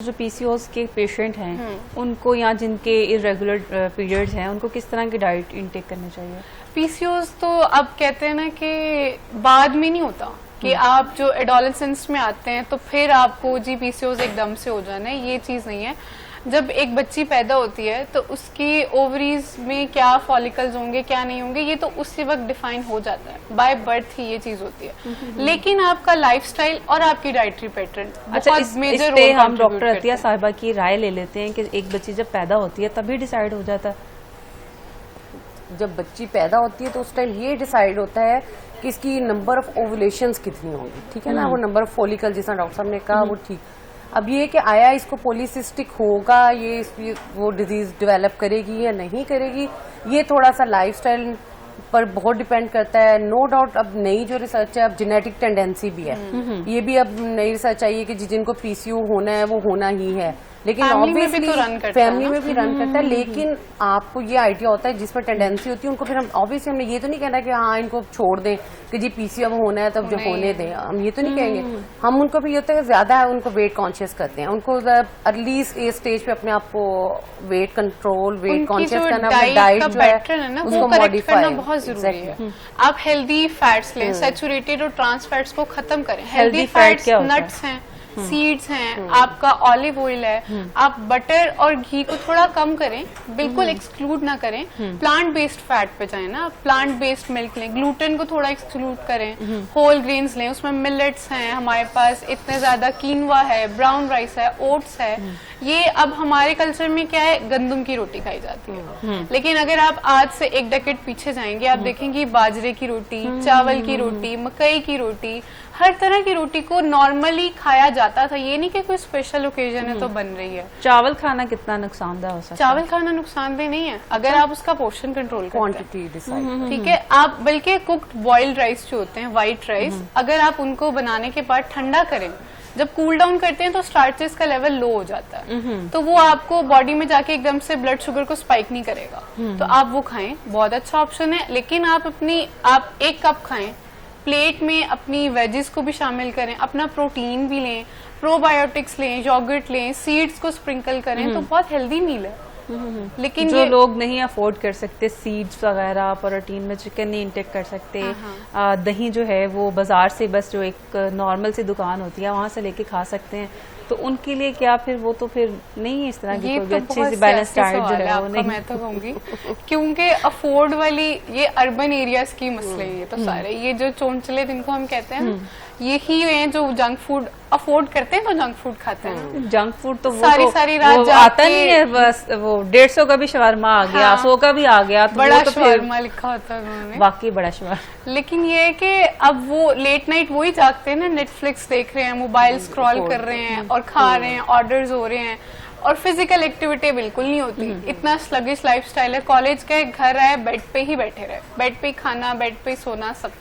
जो पीसीओएस के पेशेंट हैं उनको या जिनके इरेगुलर पीरियड्स हैं उनको किस तरह की डाइट इनटेक करनी चाहिए? पीसीओएस तो अब कहते हैं ना कि बाद में नहीं होता कि आप जो एडोलेसेंस में आते हैं तो फिर आपको जी पीसीओएस एकदम से हो जाना है, ये चीज नहीं है। जब एक बच्ची पैदा होती है तो उसकी ओवरीज में क्या फॉलिकल्स होंगे क्या नहीं होंगे ये तो उसी वक्त डिफाइन हो जाता है, बाय बर्थ ही ये चीज होती है। लेकिन आपका लाइफस्टाइल और आपकी डाइटरी पैटर्न बहुत मेजर रोल हम डॉक्टर अतिया साहिबा की राय ले लेते हैं कि एक बच्ची जब पैदा होती है तभी डिसाइड हो जाता है। जब बच्ची पैदा होती है तो उस टाइम ये डिसाइड होता है कि इसकी नंबर ऑफ ओवुलेशंस कितनी होंगी, ठीक है ना, वो नंबर ऑफ फॉलिकल जिस डॉक्टर साहब ने कहा वो ठीक। अब ये कि आया इसको पॉलीसिस्टिक होगा, ये वो डिजीज डेवलप करेगी या नहीं करेगी, ये थोड़ा सा लाइफस्टाइल पर बहुत डिपेंड करता है। नो डाउट अब नई जो रिसर्च है अब जेनेटिक टेंडेंसी भी है, ये भी अब नई रिसर्च आई है कि जिनको पीसीओ होना है वो होना ही है, लेकिन ऑब्वियसली फैमिली में भी रन करता है। लेकिन आपको ये आइडिया होता है जिसमें टेंडेंसी होती है उनको फिर हम ऑब्वियसली हमने ये तो नहीं कहना कि हाँ इनको छोड़ दें कि जी पीसीओ अब होना है तब जो होने दें, हम ये तो नहीं कहेंगे। हम उनको भी ये होता है ज्यादा है उनको वेट कॉन्शियस करते हैं, उनको अर्ली स्टेज पे अपने आप को वेट कंट्रोल वेट कॉन्शियस करना, डाइट जो है उसको मॉडिफाई बहुत जरूरी है। आप हेल्दी फैट्स लें, सैचुरेटेड और ट्रांस फैट्स को खत्म करें। हेल्दी फैट्स नट्स हैं, सीड्स हैं, आपका ऑलिव ऑयल है, आप बटर और घी को थोड़ा कम करें, बिल्कुल एक्सक्लूड ना करें। प्लांट बेस्ड फैट पे जाए ना, प्लांट बेस्ड मिल्क लें, ग्लूटेन को थोड़ा एक्सक्लूड करें, होल ग्रेन्स लें, उसमें मिलेट्स हैं हमारे पास इतने ज्यादा, कीनवा है, ब्राउन राइस है, ओट्स है। ये अब हमारे कल्चर में क्या है, गंदम की रोटी खाई जाती है, लेकिन अगर आप आज से एक डेकेड पीछे जाएंगे आप देखेंगे बाजरे की रोटी, चावल की रोटी, मकई की रोटी, हर तरह की रोटी को नॉर्मली खाया जाता था। ये नहीं कि कोई स्पेशल ओकेजन है तो बन रही है। चावल खाना कितना नुकसानदेह हो सकता है? चावल खाना नुकसानदेह नहीं है अगर आप उसका पोर्शन कंट्रोल क्वांटिटी डिसाइड, ठीक है। आप बल्कि कुक्ड बॉइल्ड राइस जो होते हैं, व्हाइट राइस, अगर आप उनको बनाने के बाद ठंडा करें, जब कूल डाउन करते हैं तो स्टार्चेस का लेवल लो हो जाता है, तो वो आपको बॉडी में जाके एकदम से ब्लड शुगर को स्पाइक नहीं करेगा, तो आप वो खाएं, बहुत अच्छा ऑप्शन है। लेकिन आप एक कप खाएं, प्लेट में अपनी वेजिस को भी शामिल करें, अपना प्रोटीन भी लें, प्रोबायोटिक्स लें, योगर्ट लें, सीड्स को स्प्रिंकल करें, तो बहुत हेल्दी मील है। लेकिन जो लोग नहीं अफोर्ड कर सकते सीड्स वगैरह, प्रोटीन में चिकन नहीं इंटेक कर सकते, दही जो है वो बाजार से बस जो एक नॉर्मल सी दुकान होती है वहां से लेके खा सकते हैं, तो उनके लिए क्या फिर वो तो फिर नहीं है इस तरह की कोई अच्छी सी बैलेंस डाइट जो है वो नहीं। मैं तो कहूंगी क्योंकि अफोर्ड वाली ये अर्बन एरियाज की मसले हैं, ये तो सारे ये जो चोंचले जिनको हम कहते हैं यही हैं जो जंक फूड अफोर्ड करते हैं तो जंक फूड खाते हैं। जंक फूड तो सारी रात वो आता नहीं है, बस वो 150 का भी शवारमा आ गया, 100 का भी आ गया, तो बड़ा तो शवारमा लिखा होता है उन्होंने, बाकी बड़ा शवारमा। लेकिन ये है कि अब वो लेट नाइट वही जागते हैं ना, नेटफ्लिक्स देख रहे हैं, मोबाइल स्क्रॉल कर रहे हैं और खा रहे हैं, ऑर्डर्स हो रहे हैं, और फिजिकल एक्टिविटी बिल्कुल नहीं होती। इतना स्लगिश लाइफस्टाइल है, कॉलेज के घर आए बेड पे ही बैठे रहे, बेड पे ही खाना, बेड पे ही सोना, सब